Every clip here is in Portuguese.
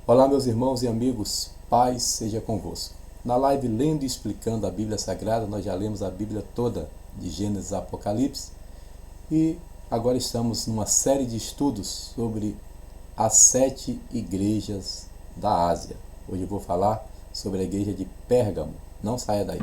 Olá, meus irmãos e amigos, paz seja convosco. Na live Lendo e Explicando a Bíblia Sagrada, nós já lemos a Bíblia toda, de Gênesis a Apocalipse, e agora estamos numa série de estudos sobre as 7 igrejas da Ásia. Hoje eu vou falar sobre a igreja de Pérgamo. Não saia daí.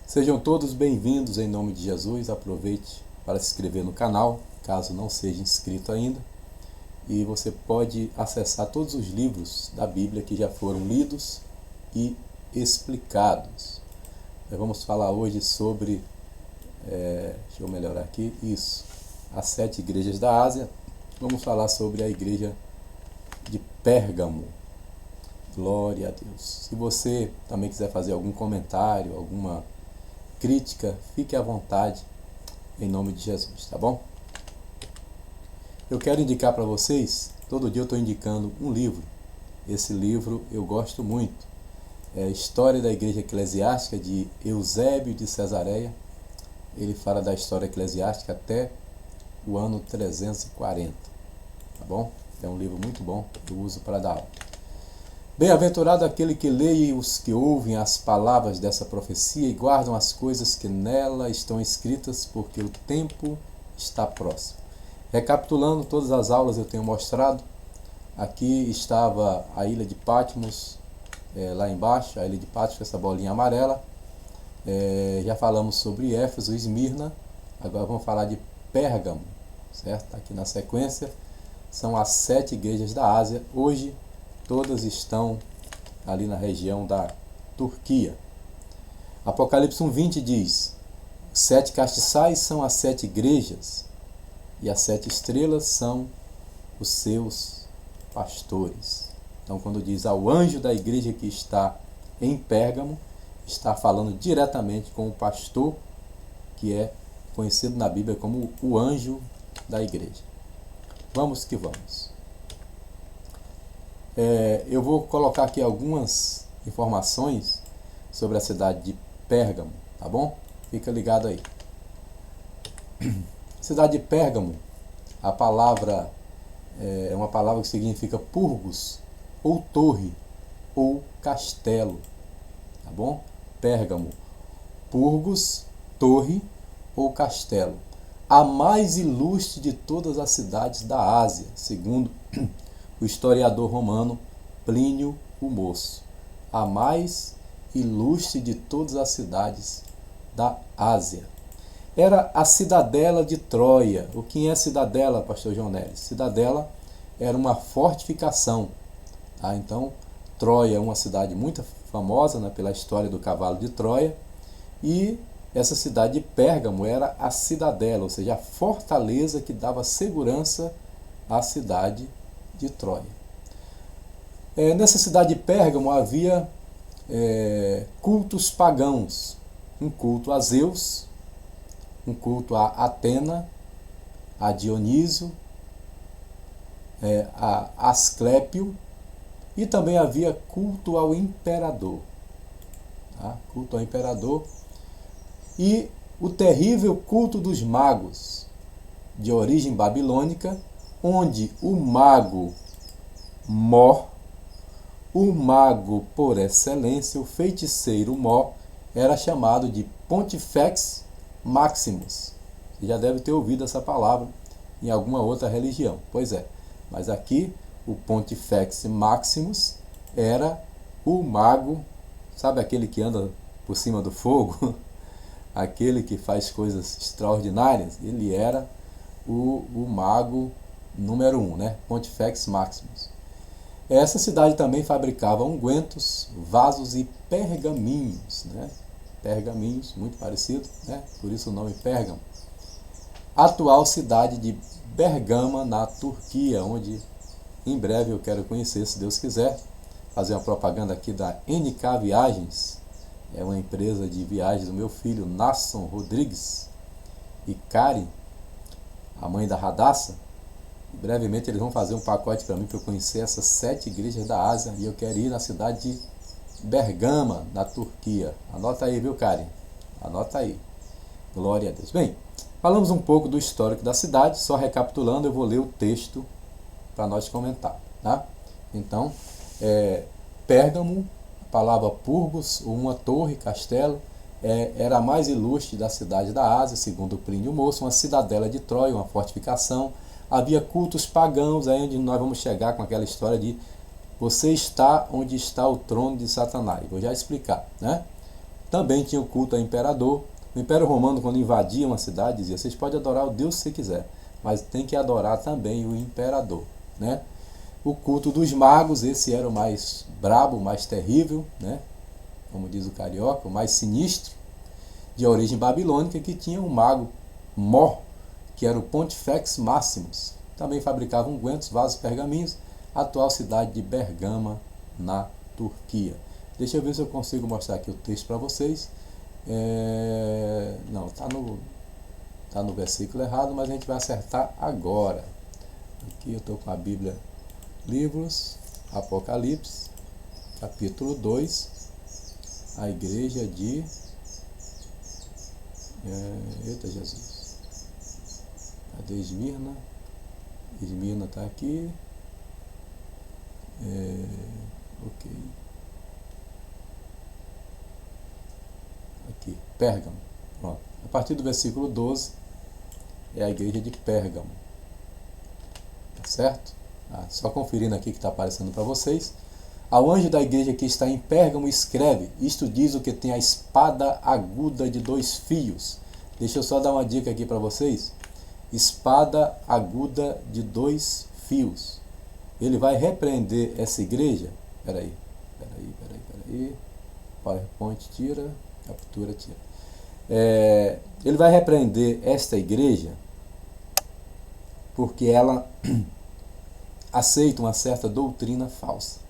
Sejam todos bem-vindos em nome de Jesus. Aproveite para se inscrever no canal, caso não seja inscrito ainda. E você pode acessar todos os livros da Bíblia que já foram lidos e explicados. Nós vamos falar hoje sobre, deixa eu melhorar aqui, isso, as 7 igrejas da Ásia. Vamos falar sobre a igreja de Pérgamo. Glória a Deus. Se você também quiser fazer algum comentário, alguma crítica, fique à vontade, em nome de Jesus, tá bom? Eu quero indicar para vocês, todo dia eu estou indicando um livro. Esse livro eu gosto muito. É a História da Igreja Eclesiástica, de Eusébio de Cesareia. Ele fala da história eclesiástica até o ano 340, tá bom? É um livro muito bom, eu uso para dar aula. Bem-aventurado aquele que lê e os que ouvem as palavras dessa profecia e guardam as coisas que nela estão escritas, porque o tempo está próximo. Recapitulando, todas as aulas eu tenho mostrado. Aqui estava a ilha de Patmos, lá embaixo, a ilha de Patmos, essa bolinha amarela. Já falamos sobre Éfeso e Esmirna, agora vamos falar de Pérgamo, certo? Aqui na sequência, são as 7 igrejas da Ásia. Hoje, todas estão ali na região da Turquia. Apocalipse 1:20 diz: 7 castiçais são as 7 igrejas, e as 7 estrelas são os seus pastores. Então, quando diz ao anjo da igreja que está em Pérgamo, está falando diretamente com o pastor, que é conhecido na Bíblia como o anjo da igreja. Vamos que vamos. Eu vou colocar aqui algumas informações sobre a cidade de Pérgamo, tá bom? Fica ligado aí. Cidade de Pérgamo, a palavra é uma palavra que significa purgos, ou torre, ou castelo, tá bom? Pérgamo, purgos, torre ou castelo. A mais ilustre de todas as cidades da Ásia, segundo o historiador romano Plínio o Moço. A mais ilustre de todas as cidades da Ásia. Era a cidadela de Troia. O que é cidadela, pastor João Neres? Cidadela era uma fortificação. Tá? Então, Troia é uma cidade muito famosa, né, pela história do cavalo de Troia. E essa cidade de Pérgamo era a cidadela, ou seja, a fortaleza que dava segurança à cidade de Troia. Nessa cidade de Pérgamo havia cultos pagãos, um culto a Zeus, um culto a Atena, a Dionísio, a Asclépio, e também havia culto ao imperador. Tá? Culto ao imperador e o terrível culto dos magos, de origem babilônica, onde o mago Mor, o mago por excelência, o feiticeiro Mor, era chamado de Pontifex Maximus. Você já deve ter ouvido essa palavra em alguma outra religião. Pois é, mas aqui o Pontifex Maximus era o mago, sabe aquele que anda por cima do fogo? Aquele que faz coisas extraordinárias? Ele era o mago número 1, né? Pontifex Maximus. Essa cidade também fabricava ungüentos, vasos e pergaminhos, né? Pergaminhos, muito parecido, né? Por isso o nome Pérgamo. Atual cidade de Bergama, na Turquia, onde em breve eu quero conhecer, se Deus quiser, fazer uma propaganda aqui da NK Viagens. é uma empresa de viagens do meu filho, Nasson Rodrigues, e Karen, a mãe da Radassa. Brevemente eles vão fazer um pacote para mim, para eu conhecer essas 7 igrejas da Ásia, e eu quero ir na cidade de Bergama, na Turquia. Anota aí, viu, Karen? Anota aí. Glória a Deus. Bem, falamos um pouco do histórico da cidade, só recapitulando, eu vou ler o texto para nós comentar, tá? Então, Pérgamo, a palavra Purgos, ou uma torre, castelo, era a mais ilustre da cidade da Ásia, segundo Plínio Moço, uma cidadela de Troia, uma fortificação. Havia cultos pagãos, aí onde nós vamos chegar com aquela história de você está onde está o trono de Satanás. Vou já explicar, né? Também tinha o culto ao imperador. O Império Romano, quando invadia uma cidade, dizia, vocês podem adorar o Deus que você quiser, mas tem que adorar também o imperador, né? O culto dos magos, esse era o mais brabo, o mais terrível, né? Como diz o carioca, o mais sinistro, de origem babilônica, que tinha um mago Mor, que era o Pontifex Maximus. Também fabricava ungüentos, vasos, pergaminhos, a atual cidade de Bergama, na Turquia. Deixa eu ver se eu consigo mostrar aqui o texto para vocês. Não, está no versículo errado, mas a gente vai acertar agora. Aqui eu estou com a Bíblia Livros, Apocalipse, capítulo 2, a igreja de... Eita Jesus, cadê Esmirna? Esmirna está aqui. Ok. Aqui, Pérgamo. Pronto. A partir do versículo 12 é a igreja de Pérgamo. Tá certo? Só conferindo aqui que está aparecendo para vocês. Ao anjo da igreja que está em Pérgamo escreve, isto diz o que tem a espada aguda de 2 fios. Deixa eu só dar uma dica aqui para vocês. Espada aguda de 2 fios. Ele vai repreender essa igreja. Peraí. PowerPoint tira, captura tira. Ele vai repreender esta igreja porque ela aceita uma certa doutrina falsa.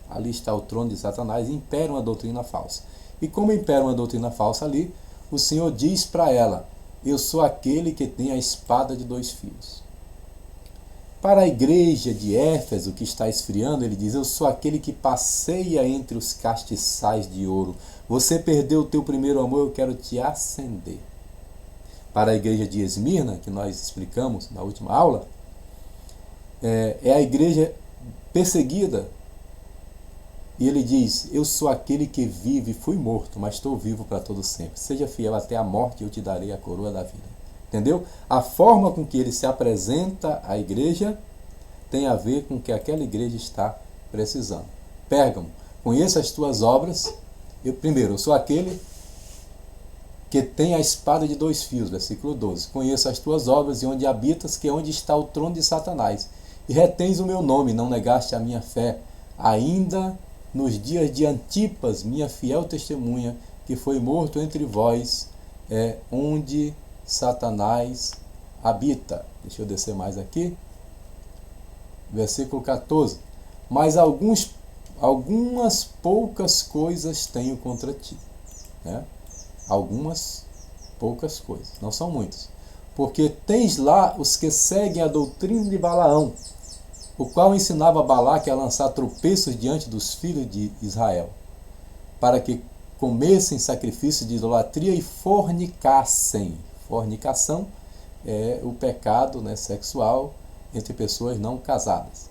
Ali está o trono de Satanás e impera uma doutrina falsa. E como impera uma doutrina falsa ali, o Senhor diz para ela, eu sou aquele que tem a espada de 2 fios. Para a igreja de Éfeso, que está esfriando, ele diz, eu sou aquele que passeia entre os castiçais de ouro. Você perdeu o teu primeiro amor, eu quero te acender. Para a igreja de Esmirna, que nós explicamos na última aula, é a igreja perseguida. E ele diz, eu sou aquele que vive, fui morto, mas estou vivo para todo sempre. Seja fiel até a morte e eu te darei a coroa da vida. Entendeu? A forma com que ele se apresenta à igreja tem a ver com o que aquela igreja está precisando. Pérgamo, conheça as tuas obras. Eu sou aquele que tem a espada de 2 fios, versículo 12. Conheça as tuas obras e onde habitas, que é onde está o trono de Satanás. E retens o meu nome, não negaste a minha fé, ainda nos dias de Antipas, minha fiel testemunha, que foi morto entre vós, onde Satanás habita. Deixa eu descer mais aqui. Versículo 14. Mas algumas poucas coisas tenho contra ti. Algumas poucas coisas, não são muitas. Porque tens lá os que seguem a doutrina de Balaão, o qual ensinava Balaque a lançar tropeços diante dos filhos de Israel, para que comessem sacrifício de idolatria e fornicassem. Fornicação é o pecado sexual entre pessoas não casadas.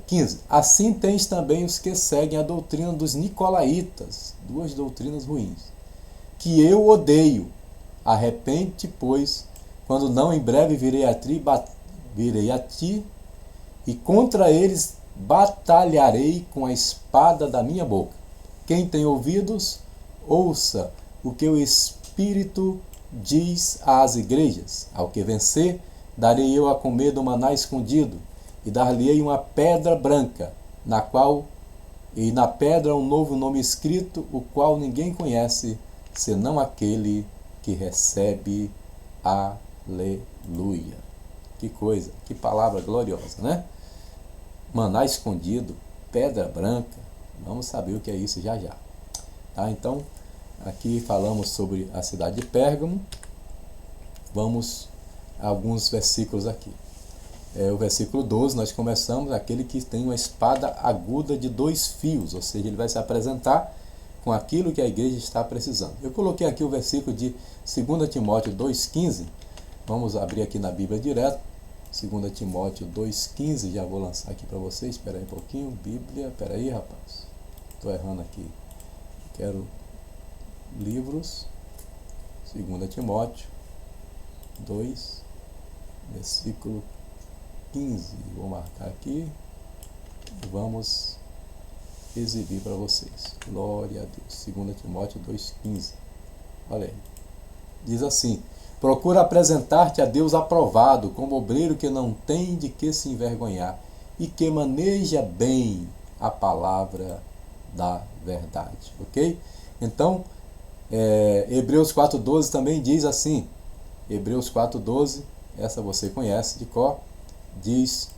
15. Assim tens também os que seguem a doutrina dos nicolaítas, 2 doutrinas ruins, que eu odeio. Arrepende-te, pois, quando não, em breve virei a ti e contra eles batalharei com a espada da minha boca. Quem tem ouvidos, ouça o que o Espírito diz às igrejas. Ao que vencer, darei eu a comer do maná escondido, e dar-lhe-ei uma pedra branca, na pedra um novo nome escrito, o qual ninguém conhece, senão aquele que recebe. Aleluia. Que coisa, que palavra gloriosa, né? Maná escondido, pedra branca, vamos saber o que é isso já já. Tá? Então, aqui falamos sobre a cidade de Pérgamo. Vamos a alguns versículos aqui. O versículo 12, nós começamos, aquele que tem uma espada aguda de 2 fios, ou seja, ele vai se apresentar com aquilo que a igreja está precisando. Eu coloquei aqui o versículo de 2 Timóteo 2,15, vamos abrir aqui na Bíblia direto, 2 Timóteo 2,15, já vou lançar aqui para vocês, espera aí um pouquinho, Bíblia, espera aí rapaz, estou errando aqui, quero livros, 2 Timóteo 2, versículo 15, vou marcar aqui e vamos exibir para vocês. Glória a Deus. 2 Timóteo 2,15. Olha aí. Diz assim: procura apresentar-te a Deus aprovado, como obreiro que não tem de que se envergonhar e que maneja bem a palavra da verdade. Ok? Então, Hebreus 4,12 também diz assim. Hebreus 4,12, essa você conhece de cor, diz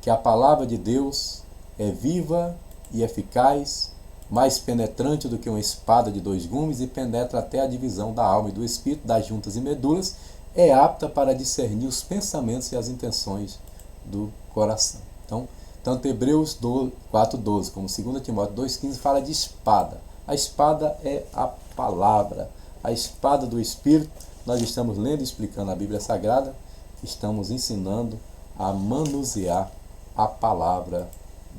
que a palavra de Deus é viva e eficaz, mais penetrante do que uma espada de 2 gumes e penetra até a divisão da alma e do espírito, das juntas e medulas, é apta para discernir os pensamentos e as intenções do coração. Então, tanto Hebreus 4,12 como 2 Timóteo 2,15 fala de espada. A espada é a palavra, a espada do Espírito. Nós estamos lendo e explicando a Bíblia Sagrada, estamos ensinando a manusear a palavra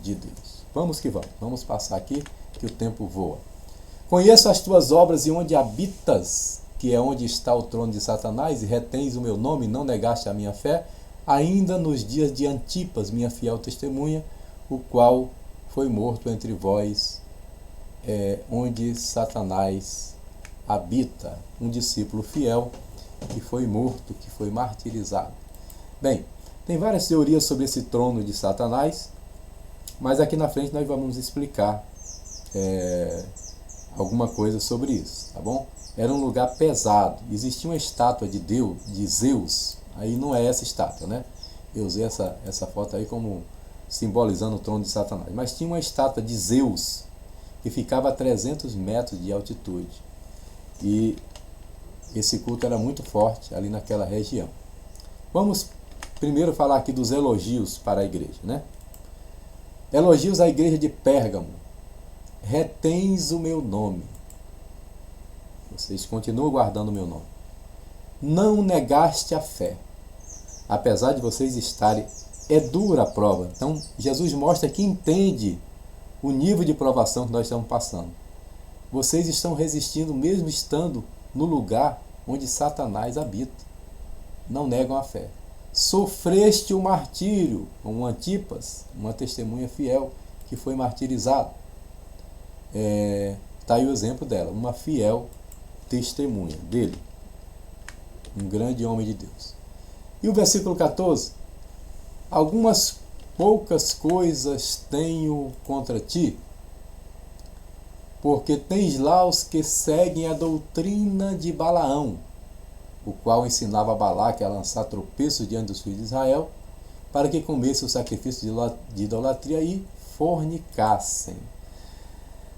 de Deus. Vamos que vamos, vamos passar aqui que o tempo voa. Conheço as tuas obras e onde habitas, que é onde está o trono de Satanás, e retens o meu nome, e não negaste a minha fé, ainda nos dias de Antipas, minha fiel testemunha, o qual foi morto entre vós, onde Satanás habita, um discípulo fiel que foi morto, que foi martirizado. Bem, tem várias teorias sobre esse trono de Satanás, mas aqui na frente nós vamos explicar alguma coisa sobre isso, tá bom? Era um lugar pesado, existia uma estátua de Deus, de Zeus, aí não é essa estátua, né? Eu usei essa foto aí como simbolizando o trono de Satanás, mas tinha uma estátua de Zeus que ficava a 300 metros de altitude, e esse culto era muito forte ali naquela região. Vamos primeiro falar aqui dos elogios para a igreja, né? Elogios à igreja de Pérgamo. Retens o meu nome. Vocês continuam guardando o meu nome. Não negaste a fé. Apesar de vocês estarem... É dura a prova. Então, Jesus mostra que entende o nível de provação que nós estamos passando. Vocês estão resistindo mesmo estando no lugar onde Satanás habita. Não negam a fé. Sofreste o martírio, como Antipas, uma testemunha fiel que foi martirizado. Está aí o exemplo dela, uma fiel testemunha dele, um grande homem de Deus. E o versículo 14: algumas poucas coisas tenho contra ti, porque tens lá os que seguem a doutrina de Balaão, o qual ensinava a Balaque a lançar tropeços diante dos filhos de Israel, para que comessem o sacrifício de idolatria e fornicassem.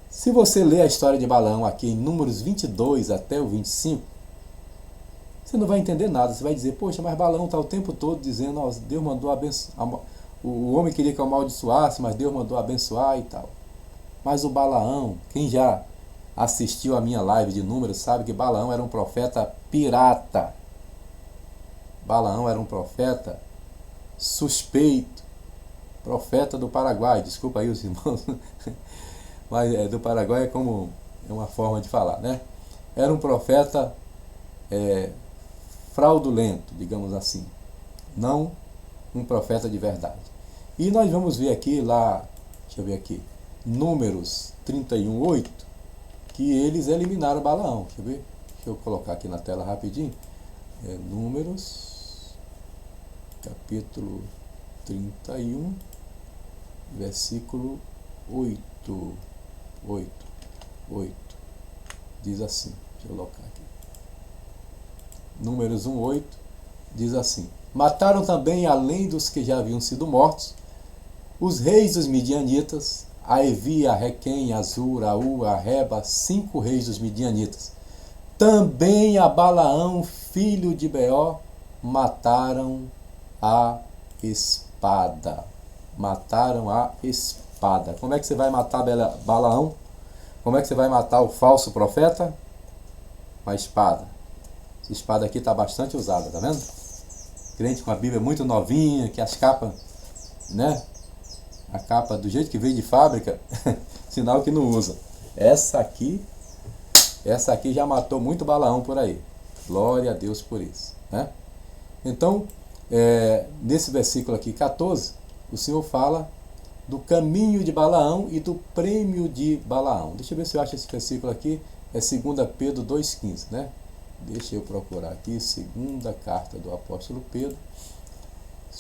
Se você ler a história de Balaão aqui em Números 22 até o 25, você não vai entender nada. Você vai dizer, poxa, mas Balaão está o tempo todo dizendo, ó, Deus mandou abençoar, o homem queria que eu amaldiçoasse, mas Deus mandou abençoar e tal. Mas o Balaão, quem já assistiu a minha live de Números sabe que Balaão era um profeta pirata. Balaão era um profeta suspeito, profeta do Paraguai. Desculpa aí os irmãos, mas do Paraguai é uma forma de falar, né? Era um profeta fraudulento, digamos assim, não um profeta de verdade. E nós vamos ver aqui deixa eu ver aqui, Números 31:8, que eles eliminaram Balaão. Deixa eu ver, deixa eu colocar aqui na tela rapidinho. Números, capítulo 31, versículo 8. Diz assim, deixa eu colocar aqui. Números 1:8 diz assim: mataram também, além dos que já haviam sido mortos, os reis dos midianitas, a Evi, a Requem, a Zur, a U, a Reba, 5 reis dos midianitas. Também a Balaão, filho de Beó, mataram a espada. Mataram a espada. Como é que você vai matar Balaão? Como é que você vai matar o falso profeta? Com a espada. Essa espada aqui está bastante usada, tá vendo? Crente com a Bíblia muito novinha, que as capas, né? A capa do jeito que veio de fábrica, sinal que não usa. Essa aqui já matou muito Balaão por aí. Glória a Deus por isso, né? Então, nesse versículo aqui, 14, o Senhor fala do caminho de Balaão e do prêmio de Balaão. Deixa eu ver se eu acho esse versículo aqui. É 2 Pedro 2,15, né? Deixa eu procurar aqui, segunda carta do apóstolo Pedro.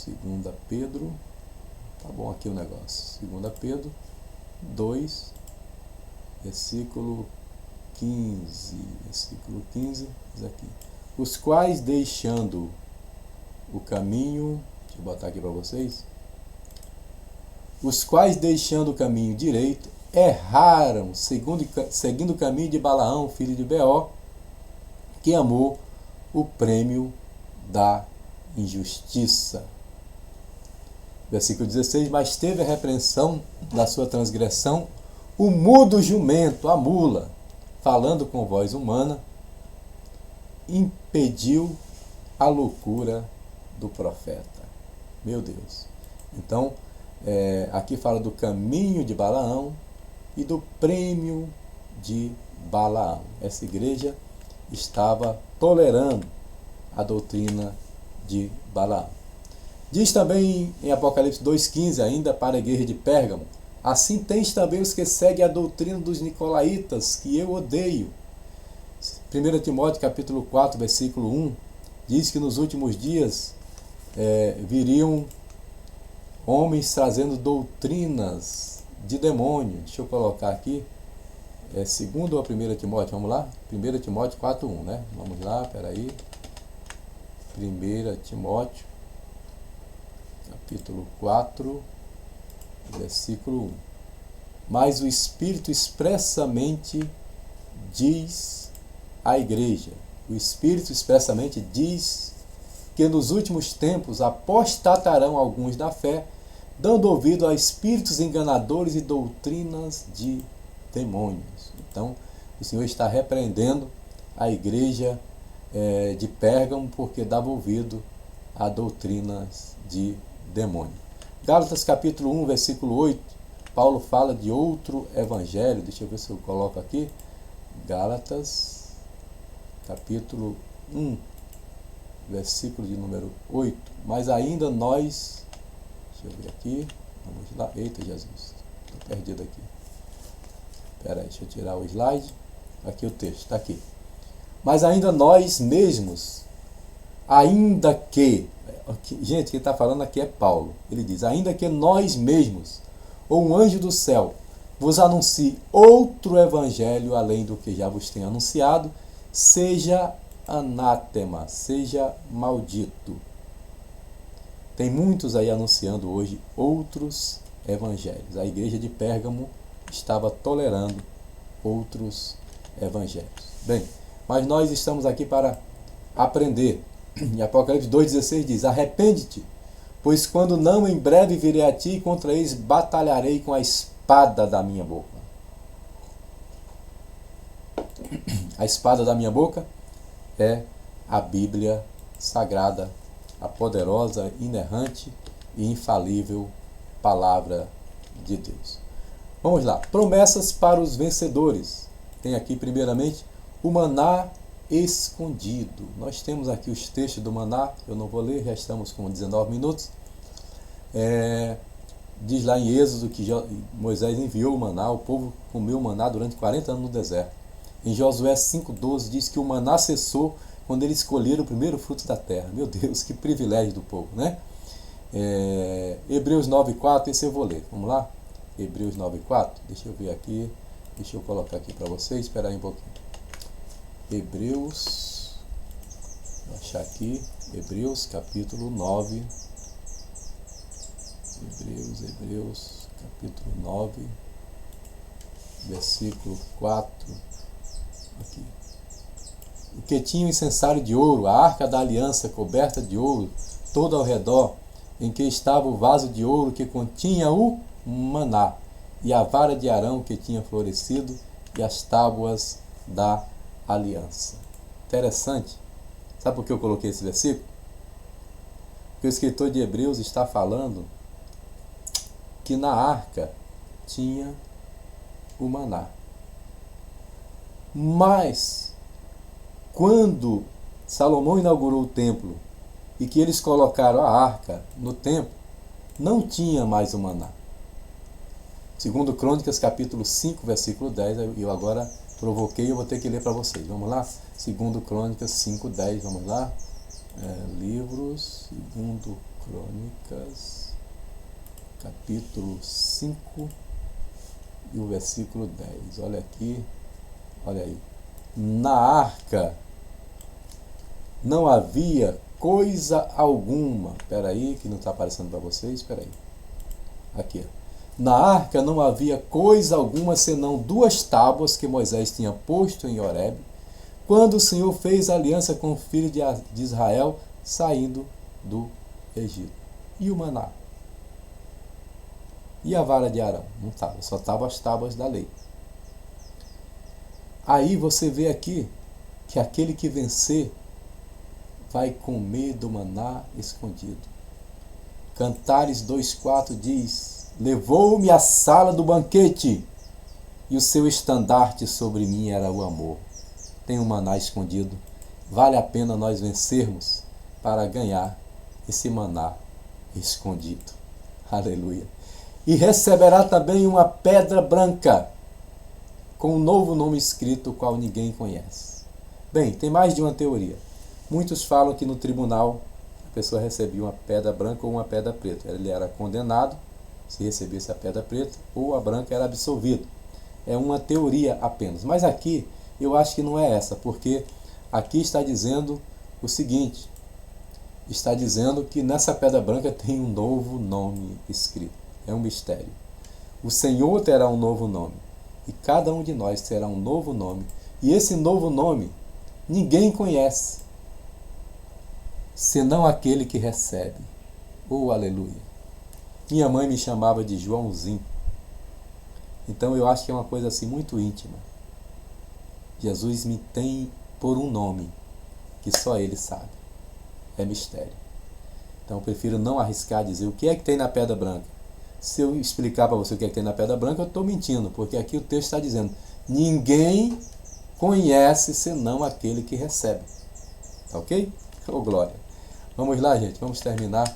2 Pedro, tá bom aqui o negócio. 2 Pedro 2, versículo 15. Versículo 15, diz aqui: os quais deixando o caminho, deixa eu botar aqui para vocês. Os quais deixando o caminho direito, erraram, seguindo o caminho de Balaão, filho de Beó, que amou o prêmio da injustiça. Versículo 16: mas teve a repreensão da sua transgressão o mudo jumento, a mula, falando com voz humana, impediu a loucura do profeta. Meu Deus. Então, aqui fala do caminho de Balaão e do prêmio de Balaão. Essa igreja estava tolerando a doutrina de Balaão. Diz também em Apocalipse 2,15, ainda para a igreja de Pérgamo: assim tens também os que seguem a doutrina dos nicolaítas, que eu odeio. 1 Timóteo capítulo 4, versículo 1, diz que nos últimos dias viriam homens trazendo doutrinas de demônio. Deixa eu colocar aqui, 2 ou 1 Timóteo, vamos lá? 1 Timóteo 4,1, né? Vamos lá, peraí. 1 Timóteo, capítulo 4, versículo 1. Mas o Espírito expressamente diz à igreja, o Espírito expressamente diz que nos últimos tempos apostatarão alguns da fé, dando ouvido a espíritos enganadores e doutrinas de demônios. Então, o Senhor está repreendendo a igreja de Pérgamo porque dava ouvido a doutrinas de demônio. Gálatas capítulo 1, versículo 8, Paulo fala de outro evangelho. Deixa eu ver se eu coloco aqui. Gálatas capítulo 1, versículo de número 8. Mas ainda nós... Deixa eu ver aqui. Vamos lá. Eita Jesus, estou perdido aqui. Espera aí, deixa eu tirar o slide. Aqui o texto, está aqui. Mas ainda nós mesmos, ainda que... Gente, quem está falando aqui é Paulo. Ele diz: ainda que nós mesmos, ou um anjo do céu, vos anuncie outro evangelho além do que já vos tenho anunciado, seja anátema, seja maldito. Tem muitos aí anunciando hoje outros evangelhos. A igreja de Pérgamo estava tolerando outros evangelhos. Bem, mas nós estamos aqui para aprender. Em Apocalipse 2,16 diz: arrepende-te, pois quando não, em breve virei a ti e contra eles batalharei com a espada da minha boca. A espada da minha boca é a Bíblia Sagrada, a poderosa, inerrante e infalível Palavra de Deus. Vamos lá. Promessas para os vencedores. Tem aqui primeiramente o maná escondido. Nós temos aqui os textos do maná. Eu não vou ler, já estamos com 19 minutos. Diz lá em Êxodo que Moisés enviou o maná, o povo comeu o maná durante 40 anos no deserto. Em Josué 5,12 diz que o maná cessou quando eles escolheram o primeiro fruto da terra. Meu Deus, que privilégio do povo, né? Hebreus 9,4, esse eu vou ler. Vamos lá? Hebreus 9,4. Deixa eu ver aqui. Deixa eu colocar aqui para vocês. Espera aí um pouquinho. Hebreus. Vou achar aqui. Hebreus capítulo 9. Hebreus capítulo 9. versículo 4. Aqui. O que tinha o incensário de ouro, a arca da aliança coberta de ouro, todo ao redor, em que estava o vaso de ouro que continha o maná, e a vara de Arão que tinha florescido, e as tábuas da aliança. Interessante. Sabe por que eu coloquei esse versículo? Porque o escritor de Hebreus está falando que na arca tinha o maná. Mas, quando Salomão inaugurou o templo e que eles colocaram a arca no templo, não tinha mais o maná. Segundo Crônicas, capítulo 5, versículo 10, eu agora provoquei, eu vou ter que ler para vocês. Vamos lá? Segundo Crônicas 5, 10, vamos lá? Segundo Crônicas, capítulo 5 e o versículo 10. Olha aqui, olha aí. Na arca não havia coisa alguma. Espera aí, que não está aparecendo para vocês. Espera aí. Aqui. Na arca não havia coisa alguma senão 2 tábuas que Moisés tinha posto em Horebe, quando o Senhor fez aliança com o filho de Israel saindo do Egito. E o maná? E a vara de Arão? Não estava, só estavam as tábuas da lei. Aí você vê aqui que aquele que vencer vai comer do maná escondido. Cantares 2,4 diz: levou-me à sala do banquete, e o seu estandarte sobre mim era o amor. Tem um maná escondido. Vale a pena nós vencermos para ganhar esse maná escondido. Aleluia. E receberá também uma pedra branca, com um novo nome escrito, o qual ninguém conhece. Bem, tem mais de uma teoria. Muitos falam que no tribunal a pessoa recebia uma pedra branca ou uma pedra preta. Ele era condenado, se recebesse a pedra preta, ou a branca era absolvido. É uma teoria apenas. Mas aqui eu acho que não é essa, porque aqui está dizendo o seguinte: está dizendo que nessa pedra branca tem um novo nome escrito. É um mistério. O Senhor terá um novo nome, e cada um de nós terá um novo nome, e esse novo nome ninguém conhece, senão aquele que recebe. Oh, aleluia! Minha mãe me chamava de Joãozinho. Então eu acho que é uma coisa assim muito íntima. Jesus me tem por um nome que só Ele sabe. É mistério. Então eu prefiro não arriscar dizer o que é que tem na pedra branca. Se eu explicar para você o que é que tem na pedra branca, eu estou mentindo, porque aqui o texto está dizendo: ninguém conhece senão aquele que recebe. Tá ok? Oh, glória! Vamos lá, gente, vamos terminar.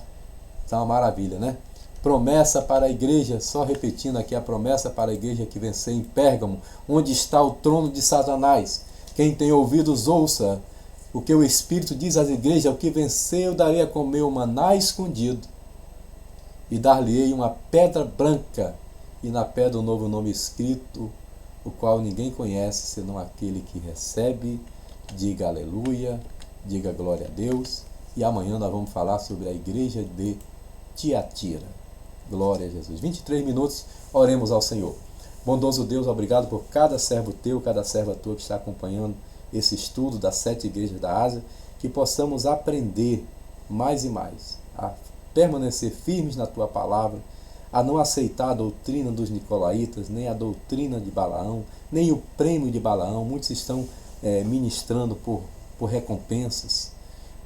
Está uma maravilha, né? Promessa para a igreja, só repetindo aqui a promessa para a igreja que vencer em Pérgamo, onde está o trono de Satanás. Quem tem ouvidos, ouça o que o Espírito diz às igrejas: o que vencer eu darei a comer o maná escondido, e dar-lhe-ei uma pedra branca, e na pedra um novo nome escrito, o qual ninguém conhece senão aquele que recebe. Diga aleluia, diga glória a Deus. E amanhã nós vamos falar sobre a igreja de Tiatira. Glória a Jesus. 23 minutos, oremos ao Senhor. Bondoso Deus, obrigado por cada servo teu, cada serva tua que está acompanhando esse estudo das 7 igrejas da Ásia, que possamos aprender mais e mais a permanecer firmes na tua palavra, a não aceitar a doutrina dos nicolaítas, nem a doutrina de Balaão, nem o prêmio de Balaão. Muitos estão ministrando por recompensas,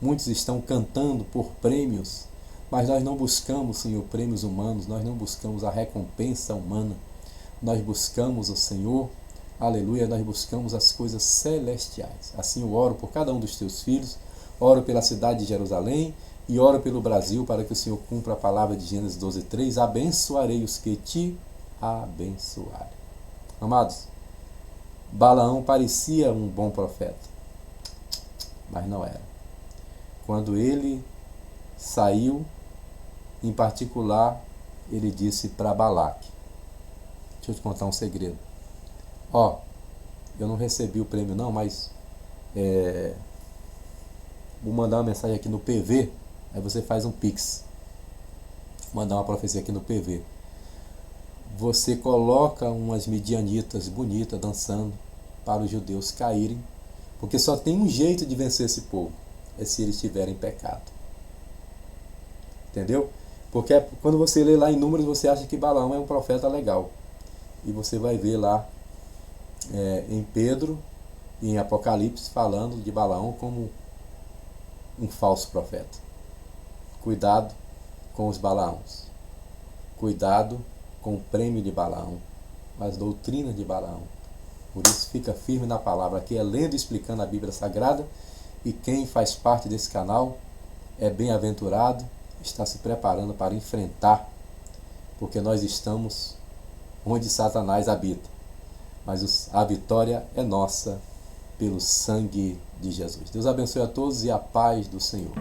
muitos estão cantando por prêmios, mas nós não buscamos, Senhor, prêmios humanos, nós não buscamos a recompensa humana, nós buscamos o Senhor, aleluia, nós buscamos as coisas celestiais. Assim eu oro por cada um dos teus filhos, oro pela cidade de Jerusalém e oro pelo Brasil, para que o Senhor cumpra a palavra de Gênesis 12:3, abençoarei os que te abençoarem. Amados, Balaão parecia um bom profeta, mas não era. Quando ele saiu, em particular, ele disse para Balaque: deixa eu te contar um segredo. Eu não recebi o prêmio não, mas vou mandar uma mensagem aqui no PV, aí você faz um Pix. Vou mandar uma profecia aqui no PV. você coloca umas midianitas bonitas dançando para os judeus caírem, porque só tem um jeito de vencer esse povo, é se eles estiverem em pecado. Entendeu? Porque quando você lê lá em Números, você acha que Balaão é um profeta legal. E você vai ver lá em Pedro e em Apocalipse falando de Balaão como um falso profeta. Cuidado com os Balaãos. Cuidado com o prêmio de Balaão, as doutrinas de Balaão. Por isso fica firme na palavra. Aqui é lendo e explicando a Bíblia Sagrada. E quem faz parte desse canal é bem-aventurado, está se preparando para enfrentar, porque nós estamos onde Satanás habita. Mas a vitória é nossa pelo sangue de Jesus. Deus abençoe a todos e a paz do Senhor.